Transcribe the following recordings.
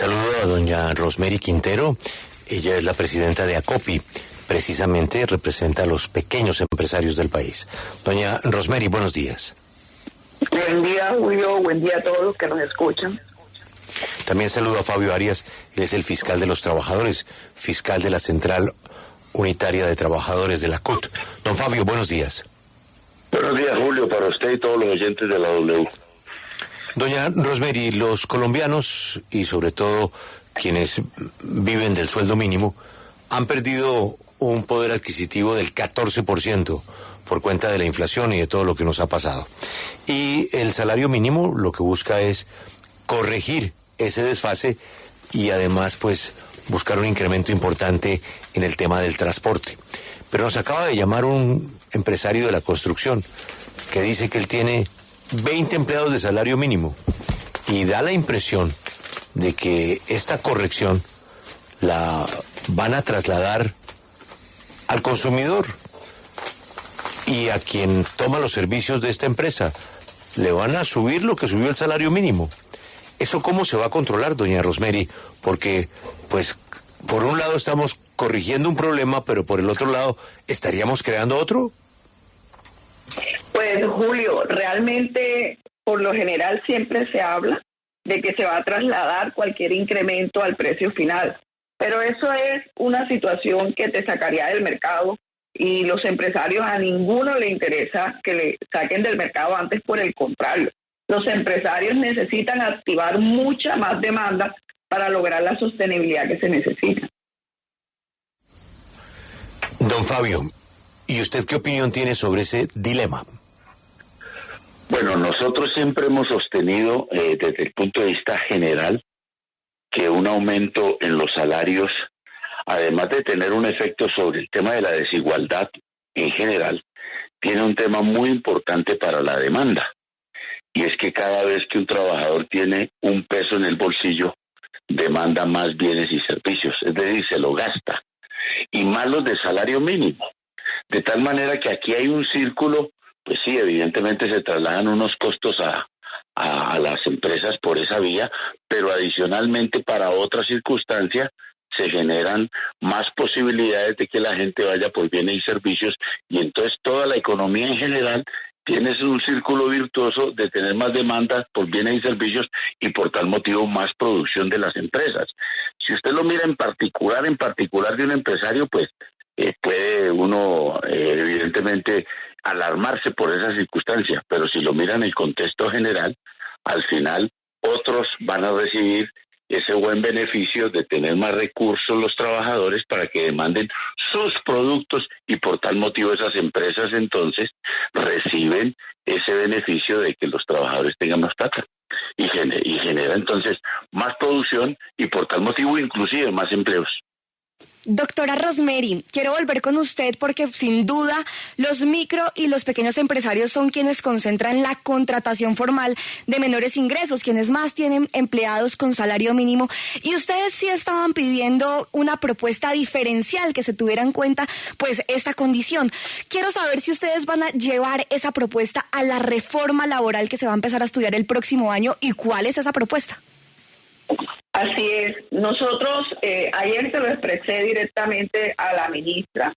Saludo a doña Rosemary Quintero. Ella es la presidenta de ACOPI. Precisamente representa a los pequeños empresarios del país. Doña Rosemary, buenos días. Buen día, Julio. Buen día a todos los que nos escuchan. También saludo a Fabio Arias. Él es el fiscal de los trabajadores, fiscal de la Central Unitaria de Trabajadores de la CUT. Don Fabio, buenos días. Buenos días, Julio, para usted y todos los oyentes de la W. Doña Rosemary, los colombianos y sobre todo quienes viven del sueldo mínimo han perdido un poder adquisitivo del 14% por cuenta de la inflación y de todo lo que nos ha pasado. Y el salario mínimo lo que busca es corregir ese desfase y además pues buscar un incremento importante en el tema del transporte. Pero nos acaba de llamar un empresario de la construcción que dice que él tiene 20 empleados de salario mínimo y da la impresión de que esta corrección la van a trasladar al consumidor y a quien toma los servicios de esta empresa. Le van a subir lo que subió el salario mínimo. ¿Eso cómo se va a controlar, doña Rosemary? Porque, pues, por un lado estamos corrigiendo un problema, pero por el otro lado, ¿estaríamos creando otro? Pues, Julio, realmente, por lo general, siempre se habla de que se va a trasladar cualquier incremento al precio final. Pero eso es una situación que te sacaría del mercado y los empresarios a ninguno le interesa que le saquen del mercado, antes por el contrario. Los empresarios necesitan activar mucha más demanda para lograr la sostenibilidad que se necesita. Don Fabio, ¿y usted qué opinión tiene sobre ese dilema? Bueno, nosotros siempre hemos sostenido desde el punto de vista general que un aumento en los salarios, además de tener un efecto sobre el tema de la desigualdad en general, tiene un tema muy importante para la demanda. Y es que cada vez que un trabajador tiene un peso en el bolsillo, demanda más bienes y servicios, es decir, se lo gasta. Y más los de salario mínimo. De tal manera que aquí hay un círculo, pues sí, evidentemente se trasladan unos costos a las empresas por esa vía, pero adicionalmente para otra circunstancia se generan más posibilidades de que la gente vaya por bienes y servicios, y entonces toda la economía en general tiene un círculo virtuoso de tener más demanda por bienes y servicios y por tal motivo más producción de las empresas. Si usted lo mira en particular de un empresario, pues puede uno evidentemente alarmarse por esa circunstancia, pero si lo mira en el contexto general, al final otros van a recibir ese buen beneficio de tener más recursos los trabajadores para que demanden sus productos, y por tal motivo esas empresas entonces reciben ese beneficio de que los trabajadores tengan más plata y genera entonces más producción y por tal motivo inclusive más empleos. Doctora Rosemary, quiero volver con usted porque sin duda los micro y los pequeños empresarios son quienes concentran la contratación formal de menores ingresos, quienes más tienen empleados con salario mínimo, y ustedes sí estaban pidiendo una propuesta diferencial que se tuviera en cuenta pues esta condición. Quiero saber si ustedes van a llevar esa propuesta a la reforma laboral que se va a empezar a estudiar el próximo año, y cuál es esa propuesta. Así es. Nosotros ayer se lo expresé directamente a la ministra.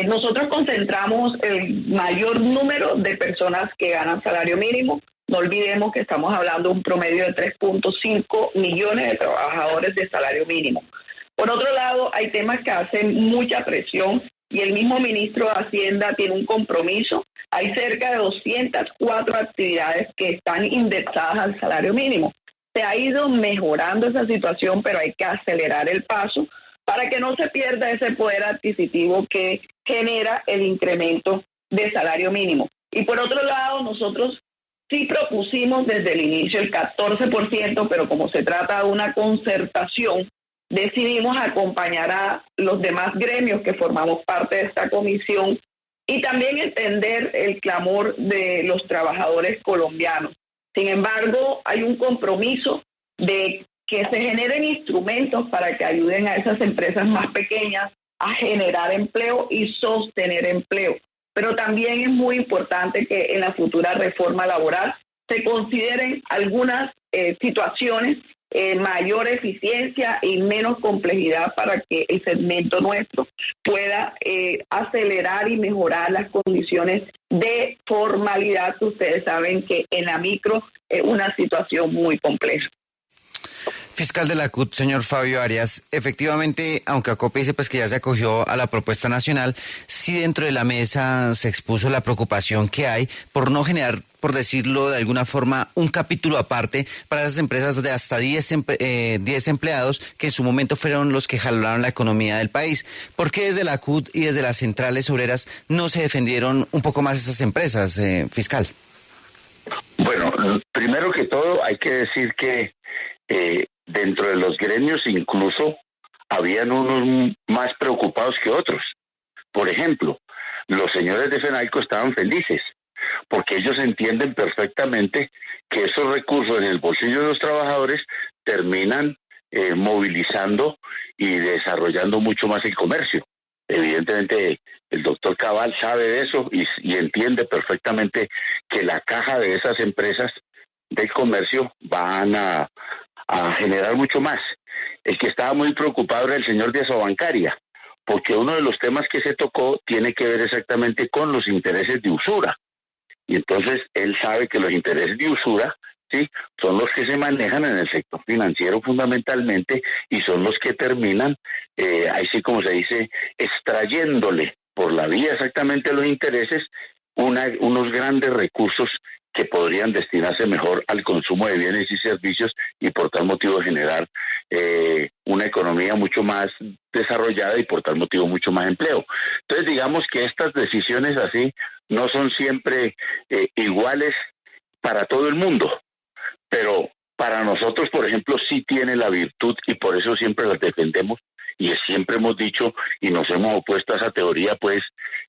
Nosotros concentramos el mayor número de personas que ganan salario mínimo. No olvidemos que estamos hablando de un promedio de 3.5 millones de trabajadores de salario mínimo. Por otro lado, hay temas que hacen mucha presión y el mismo ministro de Hacienda tiene un compromiso. Hay cerca de 204 actividades que están indexadas al salario mínimo. Se ha ido mejorando esa situación, pero hay que acelerar el paso para que no se pierda ese poder adquisitivo que genera el incremento de salario mínimo. Y por otro lado, nosotros sí propusimos desde el inicio el 14%, pero como se trata de una concertación, decidimos acompañar a los demás gremios que formamos parte de esta comisión y también entender el clamor de los trabajadores colombianos. Sin embargo, hay un compromiso de que se generen instrumentos para que ayuden a esas empresas más pequeñas a generar empleo y sostener empleo. Pero también es muy importante que en la futura reforma laboral se consideren algunas situaciones mayor eficiencia y menos complejidad para que el segmento nuestro pueda acelerar y mejorar las condiciones de formalidad, que ustedes saben que en la micro es una situación muy compleja. Fiscal de la CUT, señor Fabio Arias, efectivamente, aunque ACOPE dice pues que ya se acogió a la propuesta nacional, sí dentro de la mesa se expuso la preocupación que hay por no generar, por decirlo de alguna forma, un capítulo aparte para esas empresas de hasta 10 empleados que en su momento fueron los que jalaron la economía del país. ¿Por qué desde la CUT y desde las centrales obreras no se defendieron un poco más esas empresas, fiscal? Bueno, primero que todo hay que decir que dentro de los gremios incluso habían unos más preocupados que otros. Por ejemplo, los señores de FENALCO estaban felices porque ellos entienden perfectamente que esos recursos en el bolsillo de los trabajadores terminan movilizando y desarrollando mucho más el comercio. Evidentemente, el doctor Cabal sabe de eso y entiende perfectamente que la caja de esas empresas del comercio van a generar mucho más. El que estaba muy preocupado era el señor de Asobancaria, porque uno de los temas que se tocó tiene que ver exactamente con los intereses de usura. Y entonces él sabe que los intereses de usura, sí, son los que se manejan en el sector financiero fundamentalmente y son los que terminan, así como se dice, extrayéndole por la vía exactamente los intereses unos grandes recursos que podrían destinarse mejor al consumo de bienes y servicios y por tal motivo generar una economía mucho más desarrollada y por tal motivo mucho más empleo. Entonces digamos que estas decisiones así no son siempre iguales para todo el mundo, pero para nosotros, por ejemplo, sí tiene la virtud y por eso siempre las defendemos y siempre hemos dicho y nos hemos opuesto a esa teoría pues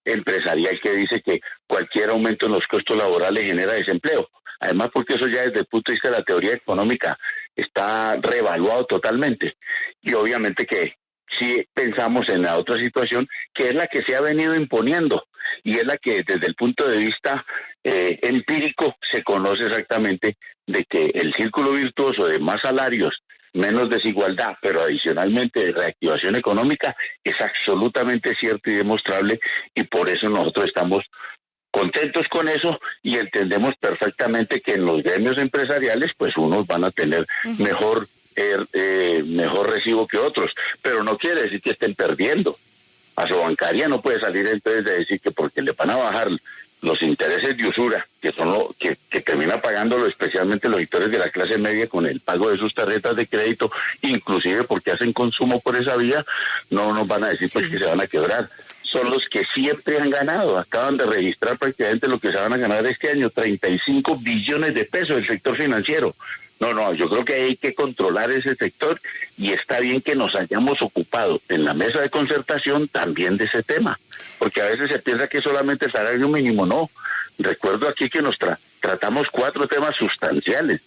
empresarial que dice que cualquier aumento en los costos laborales genera desempleo. Además, porque eso ya desde el punto de vista de la teoría económica está reevaluado totalmente. Y obviamente que sí pensamos en la otra situación, que es la que se ha venido imponiendo y es la que desde el punto de vista empírico se conoce exactamente de que el círculo virtuoso de más salarios, menos desigualdad, pero adicionalmente de reactivación económica, es absolutamente cierto y demostrable, y por eso nosotros estamos contentos con eso y entendemos perfectamente que en los gremios empresariales pues unos van a tener mejor recibo que otros, pero no quiere decir que estén perdiendo. Asobancaria no puede salir entonces de decir que porque le van a bajar los intereses de usura, que son lo que termina pagándolo especialmente los sectores de la clase media con el pago de sus tarjetas de crédito, inclusive porque hacen consumo por esa vía, no nos van a decir pues que se van a quebrar. Son los que siempre han ganado, acaban de registrar prácticamente lo que se van a ganar este año, 35 billones de pesos el sector financiero. No, yo creo que hay que controlar ese sector y está bien que nos hayamos ocupado en la mesa de concertación también de ese tema, porque a veces se piensa que solamente el salario mínimo, no. Recuerdo aquí que nos tratamos 4 temas sustanciales,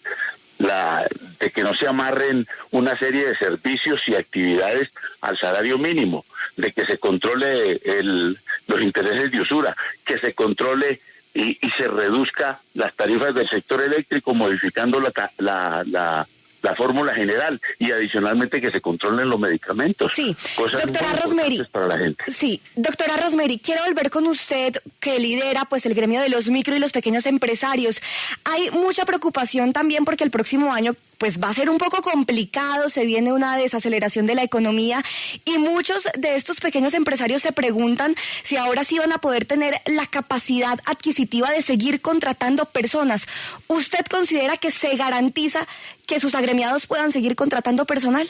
de que no se amarren una serie de servicios y actividades al salario mínimo, de que se controle los intereses de usura, que se controle y se reduzca las tarifas del sector eléctrico modificando la fórmula general y adicionalmente que se controlen los medicamentos. Sí, cosas doctora muy Rosemary, para la gente. Sí, doctora Rosemary, quiero volver con usted que lidera pues el gremio de los micro y los pequeños empresarios. Hay mucha preocupación también porque el próximo año pues va a ser un poco complicado, se viene una desaceleración de la economía y muchos de estos pequeños empresarios se preguntan si ahora sí van a poder tener la capacidad adquisitiva de seguir contratando personas. ¿Usted considera que se garantiza que sus agremiados puedan seguir contratando personal?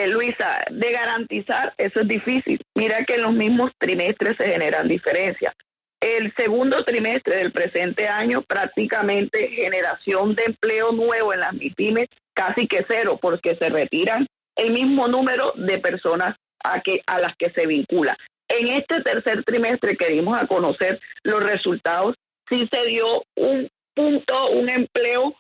Luisa, de garantizar eso es difícil. Mira que en los mismos trimestres se generan diferencias. El segundo trimestre del presente año prácticamente generación de empleo nuevo en las MIPYMES casi que cero porque se retiran el mismo número de personas a las que se vincula. En este tercer trimestre que dimos a conocer los resultados, sí se dio un empleo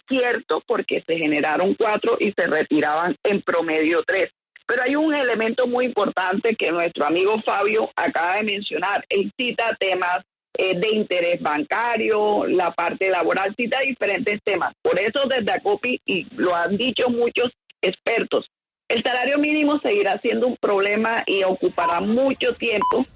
cierto porque se generaron 4 y se retiraban en promedio 3. Pero hay un elemento muy importante que nuestro amigo Fabio acaba de mencionar. Él cita temas de interés bancario, la parte laboral, cita diferentes temas. Por eso desde ACOPI, y lo han dicho muchos expertos, el salario mínimo seguirá siendo un problema y ocupará mucho tiempo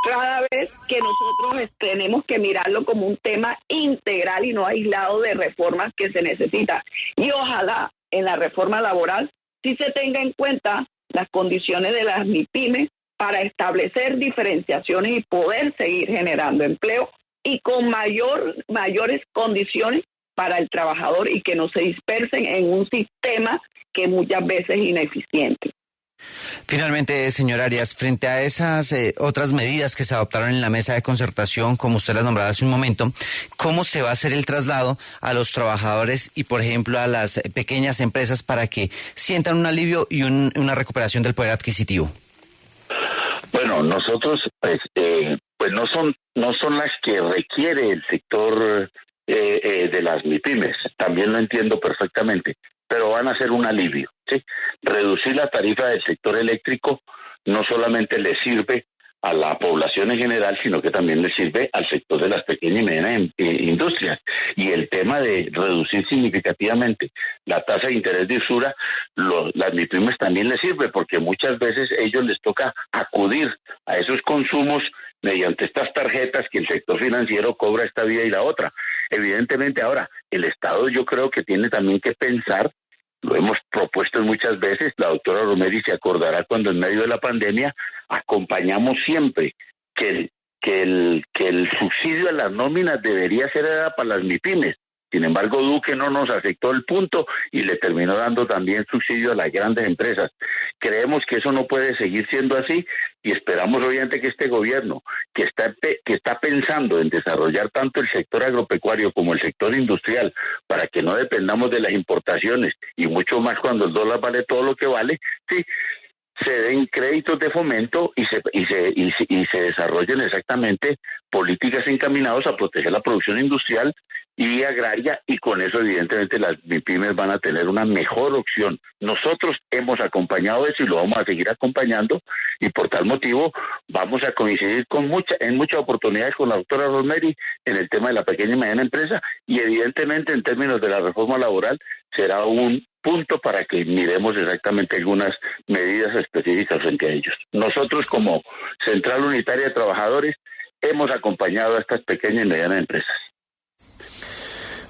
cada vez que nosotros tenemos que mirarlo como un tema integral y no aislado de reformas que se necesitan. Y ojalá en la reforma laboral sí se tenga en cuenta las condiciones de las MIPYMES para establecer diferenciaciones y poder seguir generando empleo y con mayores condiciones para el trabajador y que no se dispersen en un sistema que muchas veces es ineficiente. Finalmente, señor Arias, frente a esas otras medidas que se adoptaron en la mesa de concertación, como usted las nombraba hace un momento, ¿cómo se va a hacer el traslado a los trabajadores y, por ejemplo, a las pequeñas empresas para que sientan un alivio y una recuperación del poder adquisitivo? Bueno, nosotros, pues no son las que requiere el sector de las MIPYMES, también lo entiendo perfectamente, pero van a ser un alivio, ¿sí? Reducir la tarifa del sector eléctrico no solamente le sirve a la población en general, sino que también le sirve al sector de las pequeñas y medianas industrias. Y el tema de reducir significativamente la tasa de interés de usura, las MIPYMES también les sirve, porque muchas veces a ellos les toca acudir a esos consumos mediante estas tarjetas que el sector financiero cobra esta vía y la otra. Evidentemente ahora, el Estado yo creo que tiene también que pensar, lo hemos propuesto muchas veces, la doctora Rosmery se acordará cuando en medio de la pandemia acompañamos siempre que el subsidio a las nóminas debería ser para las MIPYMES. Sin embargo, Duque no nos aceptó el punto y le terminó dando también subsidio a las grandes empresas. Creemos que eso no puede seguir siendo así y esperamos obviamente que este gobierno, que está pensando en desarrollar tanto el sector agropecuario como el sector industrial, para que no dependamos de las importaciones y mucho más cuando el dólar vale todo lo que vale, sí, se den créditos de fomento y se desarrollen exactamente políticas encaminadas a proteger la producción industrial y agraria, y con eso evidentemente las MIPYMES van a tener una mejor opción. Nosotros hemos acompañado eso y lo vamos a seguir acompañando, y por tal motivo vamos a coincidir en muchas oportunidades con la doctora Rosmery en el tema de la pequeña y mediana empresa, y evidentemente en términos de la reforma laboral será un punto para que miremos exactamente algunas medidas específicas frente a ellos. Nosotros como Central Unitaria de Trabajadores hemos acompañado a estas pequeñas y medianas empresas.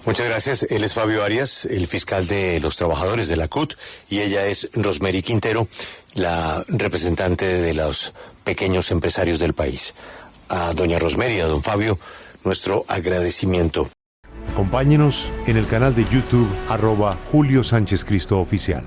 Muchas gracias. Él es Fabio Arias, el fiscal de los trabajadores de la CUT, y ella es Rosmery Quintero, la representante de los pequeños empresarios del país. A doña Rosmery y a don Fabio, nuestro agradecimiento. Acompáñenos en el canal de YouTube @Julio Sánchez Cristo Oficial.